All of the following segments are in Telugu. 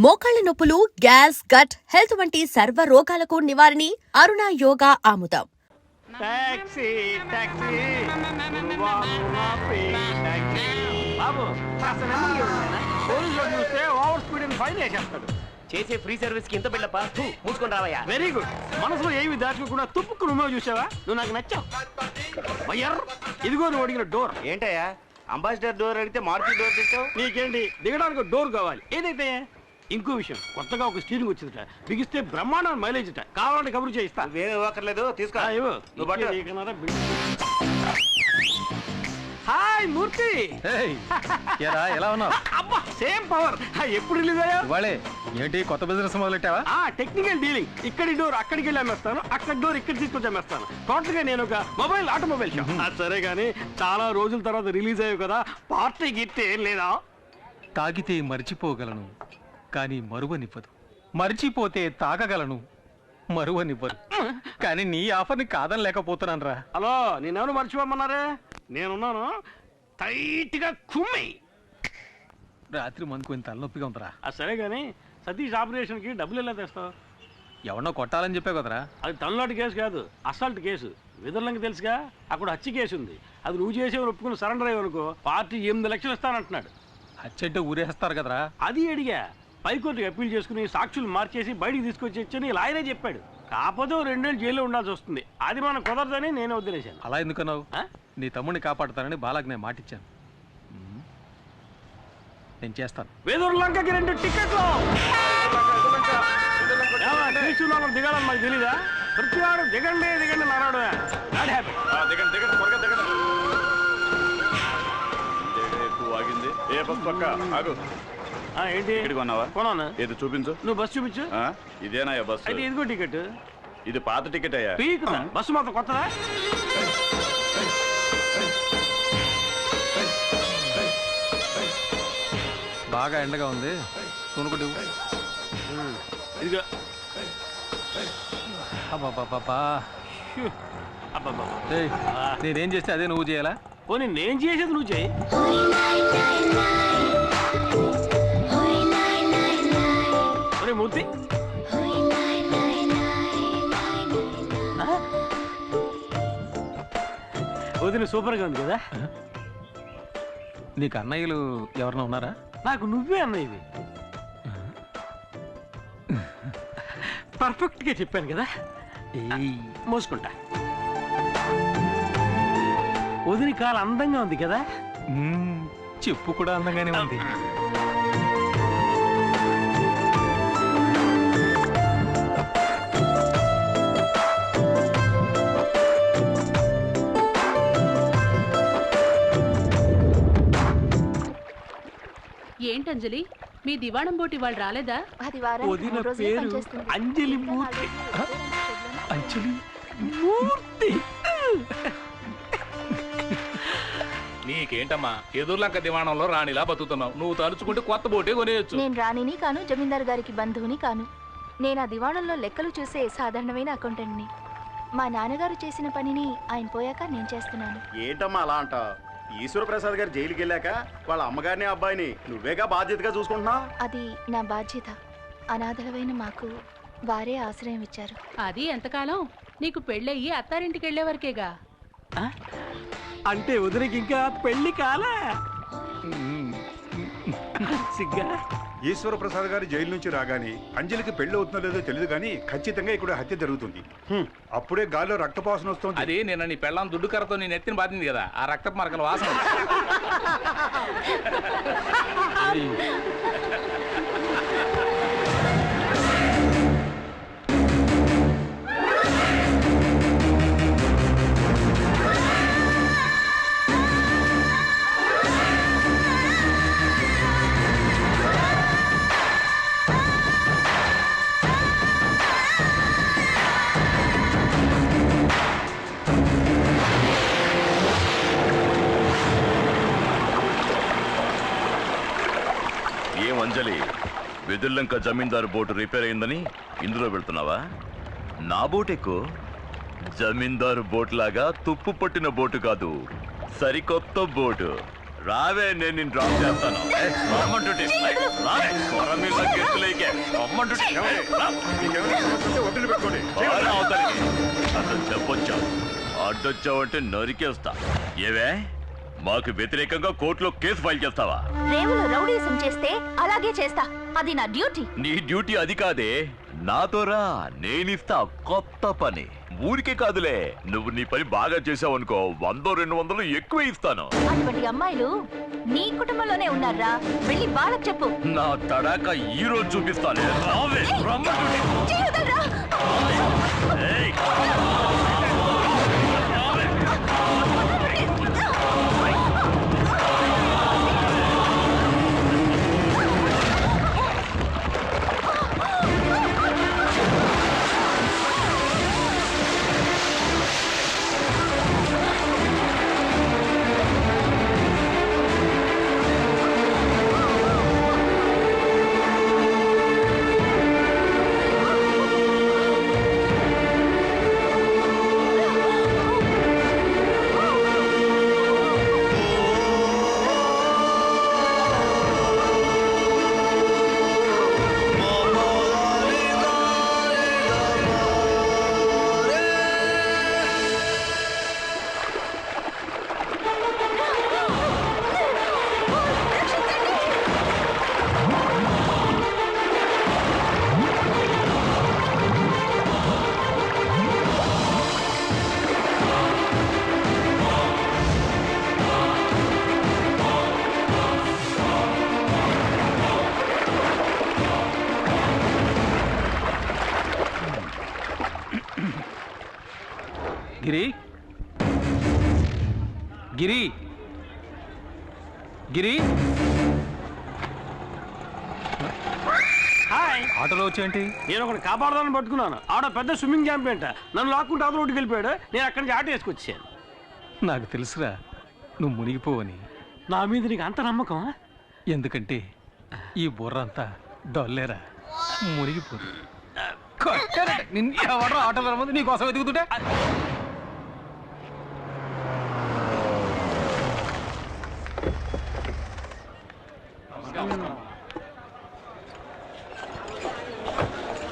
మోకాళ్ల నొప్పులు, గ్యాస్, గట్ హెల్త్ వంటి సర్వ రోగాలకు నివారణి అరుణ యోగా ఆముదం. టాక్సీ టాక్సీ బాబు కాస్త నెమ్మదిగా వెళ్ళండి. పోలీసులు చూస్తే ఓవర్ స్పీడ్ అని ఫైన్ వేసేస్తాడు. చేసే ఫ్రీ సర్వీస్ కి ఇంత బిల్లప్ప మూసుకొని రావయ్యా. Very good. మనసులో ఏమి దాచుకోకుండా తుప్పుకు నువ్వు చూసావా? నువ్వు నాకు నచ్చావు. వయ్యర్ ఇదిగో నువ్వు అడిగిన డోర్. ఏంటయ్యా అంబాసిడర్ డోర్ అడిగితే మార్కెట్ డోర్ తెచ్చావు? నీకేంటి దిగడానికి డోర్ కావాలి? ఏదైతే ఇంకో విషయం, కొత్తగా ఒక స్టీరింగ్ వచ్చిందట, బిగిస్తే బ్రహ్మాండం మైలేజ్ అట. కావాలంటే కబురు చేయిస్తా. నువ్వేమి ఇవ్వక్కర్లేదు, తీసుకో. నువ్వు బట్ట. హాయ్ మూర్తి. ఎలా ఉన్నావు? అబ్బా సేమ్ పవర్. ఎప్పుడు రిలీజ్ అయ్యా? ఇవాళే ఏంటి కొత్త బిజినెస్ మొదలెట్టావా? Technical dealing. ఇక్కడి డోర్ అక్కడికి వెళ్ళి అమ్మేస్తాను, అక్కడ డోర్ ఇక్కడ తీసుకొచ్చి అమ్మేస్తాను. టోటల్ గా నేను ఒక ఆటోమొబైల్ షాప్. సరే గానీ చాలా రోజుల తర్వాత రిలీజ్ అయ్యావు కదా, పార్టీ గిట్టే ఏం లేదా? తాగితే మర్చిపోగలను కానీ మరువనివ్వదు, మర్చిపోతే తాగగలను మరువనివ్వదు. కానీ నీ ఆఫర్ని కాదని లేకపోతున్నాను రా. హలో, నేనెవరు మర్చిపోమన్నారే? నేనున్నాను. టైట్ గా కుమ్మి. రాత్రి మందుకు తలనొప్పిగా ఉందిరా. సరే గానీ సతీష్ ఆపరేషన్ కి డబ్బులు ఎలా తెస్తావు? ఎవరినో కొట్టాలని చెప్పావు కదరా. అది తమిళనాడు కేసు కాదు, అసాల్ట్ కేసు. విదర్లంకి తెలుసుగా, అక్కడ హత్య కేసు ఉంది. అది నువ్వు చేసేవారు ఒప్పుకుని సరెండర్ అయ్యనుకో పార్టీ 8 లక్షలు ఇస్తానంటున్నాడు. హత్య అంటే ఊరేస్తారు కదరా. అది అడిగా. పైకోర్టుకి అప్పీల్ చేసుకుని సాక్షులు మార్చేసి బయటికి తీసుకొచ్చి లాయరే చెప్పాడు. కాకపోతే 2 ఏళ్ళు జైల్లో ఉండాల్సి వస్తుంది. అది మనం కుదరదని నేను వదిలేశాను. అలా ఎందుకన్నావు? నీ తమ్ముడిని కాపాడుతానని బాలాకి నేను మాటిచ్చాను. నేను చేస్తాను. వేదూరులంకకి 2 టికెట్లు. దిగాలని మాకు తెలీదా? ప్రతివాడు దిగండి దిగండి నారాడు. ఏ బస్ పక్క ఆగు. ఏంటి కొన్నావా? కొన్నాను. ఏది చూపించు. నువ్వు బస్సు చూపించు. ఇదేనా బస్సు? అయితే ఇదిగో టికెట్. ఇది పాత టికెట్ అయ్యా. బస్సు మాత్రం కొత్తదా? బాగా ఎండగా ఉంది, కొనుక్కుంటూ. ఇదిగో. నేనేం చేస్తే అదే నువ్వు చేయాలా? పోనీ నేను చేసేది నువ్వు చేయి. మూర్తి, వదిన సూపర్ గా ఉంది కదా. నీకు అన్నయ్యలు ఎవరన్నా ఉన్నారా? నాకు నువ్వే అన్నయ్యవి. పర్ఫెక్ట్ గా చెప్పాను కదా. మోసుకుంటా. వదిన కాలు అందంగా ఉంది కదా. చెప్పు కూడా అందంగానే ఉంది. ఏంటంజలి, మీ దివాణం బోటి వాళ్ళు రాలేదా? వదిన పేరు అంజలి మూర్తి. అంజలి మూర్తి. నీకేంటమ్మా ఎదుర్లంక దివాణంలో రాణిలా బతుకుతున్నావు. నువ్వు తలుచుకుంటే కొత్త బోటే కొనేయచ్చు. నేను రాణిని కాను, జమీందారు గారికి బంధువుని కాను. నేను ఆ దివాణంలో లెక్కలు చూసే సాధారణమైన అకౌంటెంట్ని. మా నాన్నగారు చేసిన పనిని ఆయన పోయాక నేను చేస్తున్నాను. ఏంటమ్మా అలా అంట? ఈశ్వర ప్రసాద్ గారు జైలుకి వెళ్ళాక వాళ్ళ అమ్మగారిని అబ్బాయిని నువ్వేగా బాధ్యతగా చూసుకుంటున్నావు. అది నా బాధ్యత. అనాథలమైన మాకు వారే ఆశ్రయం ఇచ్చారు. అది ఎంతకాలం? నీకు పెళ్ళయ్యి అత్తారింటికి వెళ్లే వరకేగా. అంటే వదినకి ఇంకా పెళ్లి కాలే. సిగ్గా. ఈశ్వర ప్రసాద్ గారు జైలు నుంచి రాగానే అంజలికి పెళ్లి అవుతుందో లేదో తెలియదు కానీ ఖచ్చితంగా ఇక్కడ హత్య జరుగుతుంది. అప్పుడే గాల్లో రక్తపాసన వస్తుంది. అది నిన్న నీ పెళ్ళాం దుడ్డు కర్రతో నీ నెత్తిని బాధింది కదా, ఆ రక్తపు మరకల వాసన. అంజలి, వెదుర్లంక జమీందారు బోటు రిపేర్ అయిందని ఇందులో వెళ్తున్నావా? నా బోట్ ఎక్కువ. జమీందారు బోట్ లాగా తుప్పు పట్టిన బోటు కాదు, సరికొత్త బోటు. రావే, నేను నిన్ను డ్రాప్ చేస్తాను. రమ్మంటుంటే రావే, కొర మీద గెత్తులేకే రమ్మంటుంటే మీకేమైనా సమస్య ఉంటే వదిలి పెట్టుకోండి. బాగా అవతలికి. అసలు చెప్పొచ్చావు, అడ్డొచ్చావంటే నరికేస్తా. ఏవే, మాకు వ్యతిరేకంగా కోర్టులో కేసు ఫైల్ చేస్తావా? రేవులో రౌడీసం చేస్తే అలాగే చేస్తా, అది నా డ్యూటీ. నీ డ్యూటీ అది కాదే, నాతో రా, నేనిస్తా కొత్త పని. ఊరికే కాదులే, నువ్వు నీ పని బాగా చేసావు అనుకో, 100-200 ఎక్కువ ఇస్తాను. అటువంటి అమ్మాయిలు నీ కుటుంబంలోనే ఉన్నారా? వెళ్ళి వాళ్ళకి చెప్పు. నా తడాక ఈ రోజు చూపిస్తానే. రావే, రమ్మంటుంటే. చేయొద్దురా. ఏయ్. గిరి గిరి గిరి హాయ్, ఆటోలో వచ్చేంటి? నేను ఒకటి కాపాడదాన్ని పట్టుకున్నాను. ఆడ పెద్ద స్విమ్మింగ్ ఛాంపియన్ నన్ను లాక్కుంటే అవతల రోడ్డుకి వెళ్ళిపోయాడు. నేను అక్కడి నుంచి ఆటో వేసుకొచ్చాను. నాకు తెలుసురా నువ్వు మునిగిపోవని. నా మీద నీకు అంత నమ్మకం? ఎందుకంటే ఈ బుర్ర అంతా డొల్లేరా, మునిగిపోదు. ఎవడో ఆటోలో రమ్మంది నీకోసం వెతుకుతుంటే.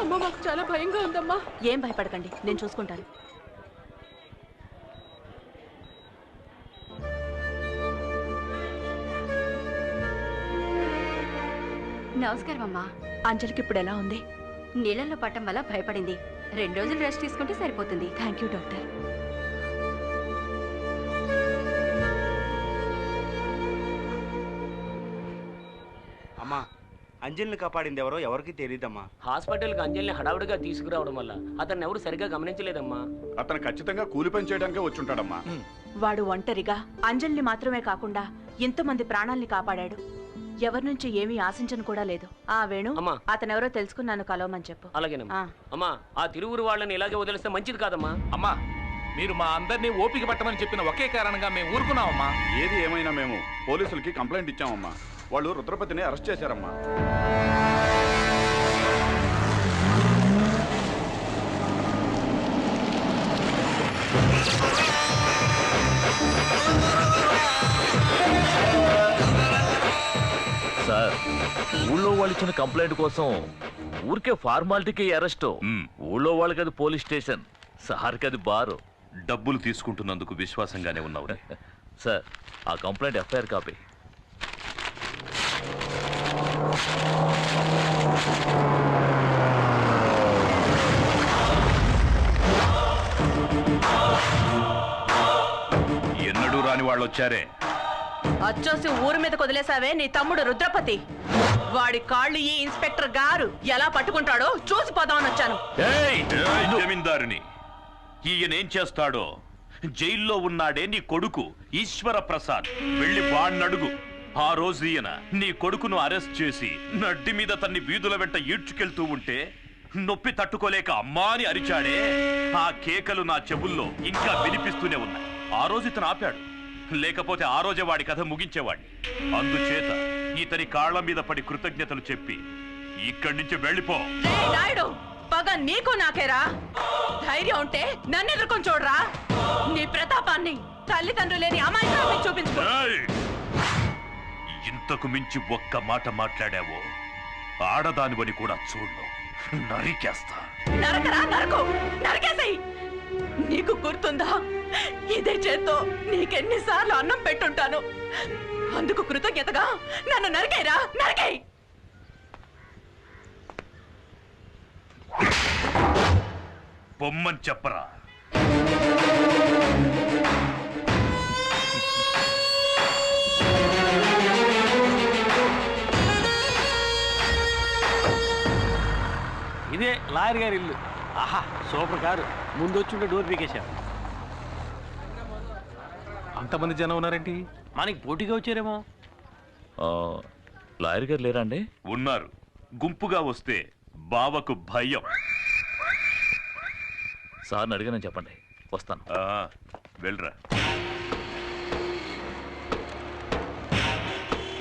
అమ్మా, మాకు చాలా భయంగా ఉందమ్మా. ఏం భయపడకండి, నేను చూసుకుంటాను. నమస్కారం అమ్మా. అంజలికి ఇప్పుడు ఎలా ఉంది? నీళ్ళల్లో పట్టం వల్ల భయపడింది. 2 రోజులు రెస్ట్ తీసుకుంటే సరిపోతుంది. Thank you doctor. అమ్మా, అంజలిని కాపాడింది ఎవరో ఎవరికి తెలియదమ్మా. హాస్పిటల్కి అంజలిని హడావుడిగా తీసుకురావడం వల్ల అతన్ని ఎవరు సరిగా గమనించలేదమ్మా. అతను ఖచ్చితంగా కూలి పని చేయడానికే వచ్చుంటాడమ్మా. వాడు ఒంటరిగా అంజలిని మాత్రమే కాకుండా ఎంతమంది ప్రాణాల్ని కాపాడాడు. ఎవరి నుంచి ఏమీ ఆశించను కూడా లేదు. ఆ వేణు, అమ్మా. అతనెవరో తెలుసుకున్నాను, కలవమని చెప్పు. అలాగేనమ్మా. ఆ. అమ్మా, ఆ తిరువురు వాళ్ళని ఇలాగే వదిలేస్తే మంచిది కాదమ్మా. అమ్మా, మీరు మా అందరినీ ఓపిక పట్టమని చెప్పిన ఒకే కారణంగా మేము ఊరుకున్నామమ్మా. ఏది ఏమైనా మేము పోలీసులకి కంప్లైంట్ ఇచ్చామమ్మా. వాళ్ళు రుద్రపతిని అరెస్ట్ చేశారమ్మా. సార్, ఊళ్ళో వాళ్ళు ఇచ్చిన కంప్లైంట్ కోసం ఊరికే ఫార్మాలిటీకి అరెస్ట్. ఊళ్ళో వాళ్ళకి అది పోలీస్ స్టేషన్, సార్కి అది బారు. డబ్బులు తీసుకుంటున్నందుకు విశ్వాసంగానే ఉన్నావు. సార్, ఆ కంప్లైంట్ ఎఫ్ఐఆర్ కాపీ. ఎన్నడూ రాని వాళ్ళు వచ్చారే. అచ్చోసి ఊరి మీద వదిలేసావే నీ తమ్ముడు రుద్రపతి. వాడి కాళ్ళు ఈ ఇన్స్పెక్టర్ గారు ఎలా పట్టుకుంటాడో చూసిపోదామని వచ్చాను. జమీందారుని ఈయనేం చేస్తాడో. జైల్లో ఉన్నాడే నీ కొడుకు ఈశ్వర ప్రసాద్, వెళ్ళి వాణ్ణడుగు. ఆ రోజు ఈయన నీ కొడుకును అరెస్ట్ చేసి నడ్డి మీద తన్ని వీధుల వెంట ఈడ్చుకెళ్తూ ఉంటే నొప్పి తట్టుకోలేక అమ్మా అని అరిచాడే. ఆ కేకలు నా చెవుల్లో ఇంకా వినిపిస్తూనే ఉన్నాయి. ఆ రోజు ఇతను ఆపాడు, లేకపోతే ఆ రోజే వాడి కథ ముగించేవాడిని. అందుచేత ఇతని కాళ్ల మీద పడి కృతజ్ఞతలు చెప్పి ఇక్కడి నుంచి వెళ్ళిపో. నాయుడు, పగ నీకు నాకేరా? ధైర్యం ఉంటే నన్ను ఎదుర్కొని చూడరా. నీ ప్రతాపాన్ని తల్లిదండ్రులు లేని అమాయకురాల్ని చూపించుకో. ఇంతకు మించి ఒక్క మాట మాట్లాడావో ఆడదానివని కూడా చూడు, నరికేస్తా. నరకరా, నరకు, నరికేసేయ్. నీకు గుర్తుందా, ఇదే చేత్తో నీకెన్నిసార్లు అన్నం పెట్టుంటాను. అందుకు కృతజ్ఞతగా నన్ను నరికేరా, నరికేయ్. బొమ్మని చెప్పరా. ఇదే లాయర్ గారి ఇల్లు. ఆహా, సూపర్ కారు. ముందు వచ్చి డోర్ పీకేశాం. అంతమంది జనం ఉన్నారేంటి? మనకి పోటీగా వచ్చారేమో. లాయర్ గారు లేరా అండి? ఉన్నారు. గుంపుగా వస్తే బావకు భయం. సార్ని అడిగానని చెప్పండి, వస్తాను. వెళ్ళరా.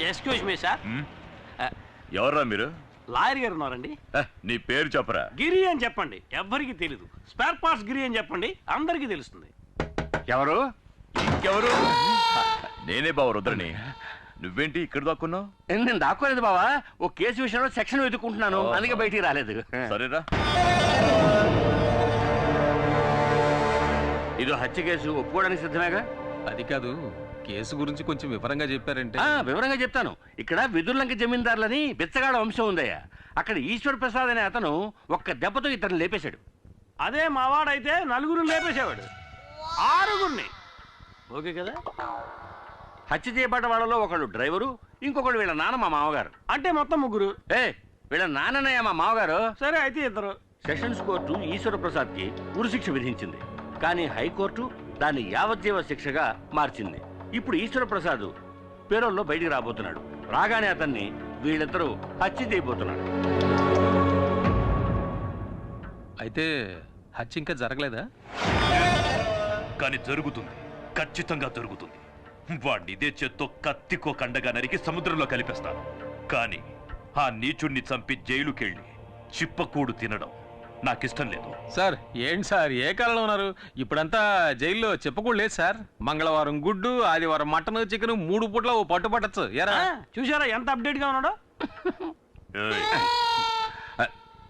Excuse me sir. ఎవర్రా మీరు? లాయర్ గారు ఉన్నారండి. నీ పేరు చెప్పరా. గిరి అని చెప్పండి, ఎవ్వరికి తెలీదు. స్పేర్ పార్ట్స్ గిరి అని చెప్పండి, అందరికీ తెలుస్తుంది. ఎవరు? ఇంకెవరు? నేనే బావ రుద్రని. నువ్వేంటి ఇక్కడ దాక్కున్నావు? నేను దాక్కోలేదు బావా, ఓ కేసు విషయంలో సెక్షన్ వెతుక్కుంటున్నాను, అందుకే బయటికి రాలేదు. సరేరా. ఇది హత్య కేసు, ఒప్పుకోవడానికి సిద్ధమేగా? అది కాదు, కేసు గురించి కొంచెం వివరంగా చెప్పారంటే. వివరంగా చెప్తాను. ఇక్కడ విదుర్లంక జమీందారులని బిచ్చగాడ వంశం ఉందయ్యా. అక్కడ ఈశ్వర్ ప్రసాద్ అనే అతను ఒక్క దెబ్బతో ఇతను లేపేశాడు. అదే మావాడైతే నలుగురు లేపేసేవాడు, 6గురిని. ఓకే కదా? హత్య చేయబడ్డ వాళ్ళలో ఒకడు డ్రైవరు, ఇంకొకడు వీళ్ళ నాన్న మా మామగారు. అంటే మొత్తం ముగ్గురు. వీళ్ళ నాన్ననయ్య మా మామగారు. సరే అయితే ఇద్దరు. సెషన్స్ కోర్టు ఈశ్వర ప్రసాద్ కి ఉరిశిక్ష విధించింది, కానీ హైకోర్టు దాన్ని యావజ్జీవ శిక్షగా మార్చింది. ఇప్పుడు ఈశ్వర ప్రసాద్ పేరోల్లో బయటికి రాబోతున్నాడు. రాగానే అతన్ని వీళ్ళిద్దరూ హత్య చేయబోతున్నాడు. అయితే హత్య ఇంకా జరగలేదా? కానీ జరుగుతుంది, ఖచ్చితంగా జరుగుతుంది. వాడిని ఇదే చేత్తో కత్తికో కండగా నరికి సముద్రంలో కలిపేస్తాను. కానీ ఆ నీచుణ్ణి చంపి జైలుకెళ్ళి చిప్పకూడు తినడం నాకిష్టం లేదు. సార్ ఏంటి సార్, ఏ కాలంలో ఉన్నారు? ఇప్పుడంతా జైల్లో చెప్పకూడదు లేదు సార్. మంగళవారం గుడ్డు, ఆదివారం మటన్, చికెన్, 3 పూట్ల ఓ పట్టు పట్టచ్చు. ఎరా చూసారా ఎంత అప్డేట్ గా ఉన్నాడో?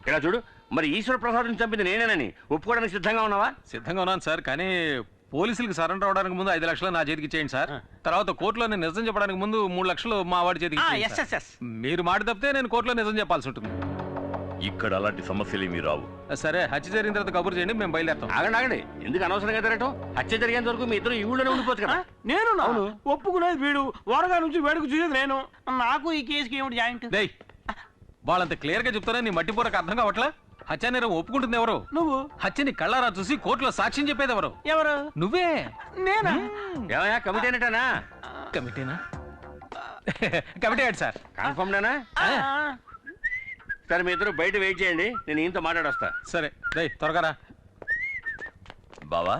ఇలా చూడు, మరి ఈశ్వర ప్రసాద్ చంపింది నేనేనని ఒప్పుకోవడానికి సిద్ధంగా ఉన్నావా? సిద్ధంగా ఉన్నాను సార్, కానీ పోలీసులకు సరెండర్ అవడానికి ముందు 5 లక్షలు నా చేతికి ఇచ్చేయండి సార్. తర్వాత కోర్టులో నేను నిజం చెప్పడానికి ముందు 3 లక్షలు మా వాడి చేతికి ఇచ్చేయండి సార్. మీరు మాట తప్పితే నేను కోర్టులో నిజం చెప్పాల్సి ఉంటుంది. ఇక్కడ అలాంటి సమస్యలు ఏమీ రావు. సరే, హత్య జరిగిన తర్వాత కబురు చేయండి, మేము బయలుదేరుతాం. ఆగండి, ఎందుకు అనవసరంగా తిరగటం? హత్య జరిగేంత వరకు మీ ఇద్దరు ఈ ఊళ్ళోనే ఉండిపోవచ్చు కదా. నేను ఒప్పుకునేది వీడు, వరగా నుంచి వేడుకు చూసేది నేను. నాకు ఈ కేసుకి ఏమిటి జాయింట్? వాళ్ళంత క్లియర్ గా చెప్తారా, నీ మట్టిపూరకు అర్థం కావట్లా? హత్య నేరం ఒప్పుకుంటుంది ఎవరు? నువ్వు. హత్యని కళ్ళారా చూసి కోర్టులో సాక్ష్యం చెప్పేది ఎవరు? ఎవరు? నువ్వే. నేనా? ఏమయ్యా, కమిటీ అనేటానా? కమిటీనా? కమిటీ ఏంటి సార్? కన్ఫర్మ్ నేనా? సరే, మీ ఇద్దరు బయట వెయిట్ చేయండి, నేను ఈయనతో మాట్లాడొస్తా. సరే, త్వరగా రా. బావా,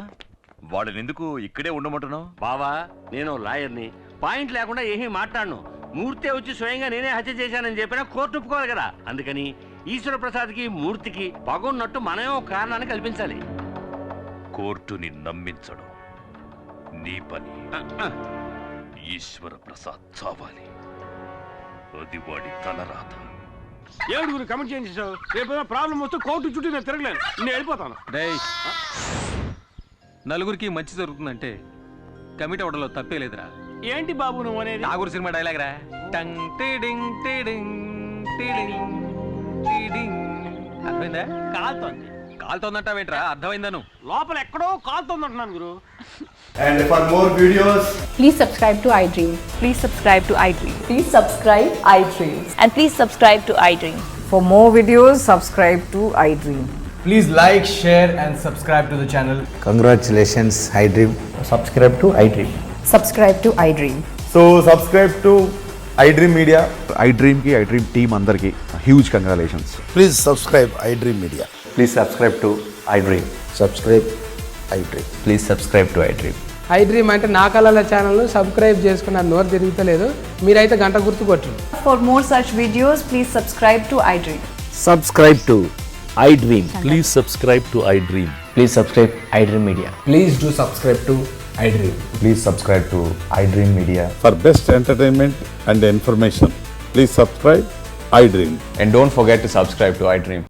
వాడిని ఎందుకు ఇక్కడే ఉండమంటున్నావు? బావా, నేను లాయర్ని, పాయింట్ లేకుండా ఏమీ మాట్లాడను. మూర్తే వచ్చి స్వయంగా నేనే హత్య చేశానని చెప్పినా కోర్టు ఒప్పుకోవాలి కదా. అందుకని ఈశ్వర ప్రసాద్కి మూర్తికి పగున్నట్టు మనమే ఒక కారణాన్ని కల్పించాలి. కోర్టుని నమ్మించడం నీ పని. ఈశ్వర ప్రసాద్ చావాలి, అది వాడి తలరాత. ఏడుగురు కమిట్ చేయించావు, రేపు ప్రాబ్లం వస్తే కోర్టు చుట్టూ నేను తిరగలేను, నేను వెళ్ళిపోతాను. నలుగురికి మంచి జరుగుతుందంటే కమిటీ అవడంలో తప్పే లేదురా. ఏంటి బాబు నువ్వు అనేది? నాగూరు సినిమా డైలాగ్ రా. టంగ్ టిడింగ్ టిడింగ్ టిడింగ్ టిడింగ్. అర్థమైందా? కాలుతోంది. కాలుతోందంటావేంట్రా? అర్థమైందా? నువ్వు లోపల ఎక్కడో కాలుతోందంటున్నాను గురు. And for more videos, please subscribe to iDream. Please subscribe to iDream. Please subscribe iDream. And please subscribe to iDream. For more videos, subscribe to iDream. please like, share and subscribe to the channel. Congratulations, iDream. Subscribe to iDream. Subscribe to iDream. So subscribe to iDream Media. iDream ki iDream team andarki huge congratulations. Please subscribe iDream Media. Please subscribe to iDream. Subscribe iDream. Please subscribe to iDream. iDream అంటే నా కళల ఛానల్ను సబ్స్క్రైబ్ చేసుకున్న నోరు తిరుగుతలేదు, మీరైతే గంట గుర్తు కొట్టండి. For more such videos, please subscribe to iDream. Subscribe to iDream. Please subscribe to iDream. Please subscribe iDream Media. Please do subscribe to iDream. Please subscribe to iDream Media. For best entertainment and information, please subscribe iDream. And don't forget to subscribe to iDream.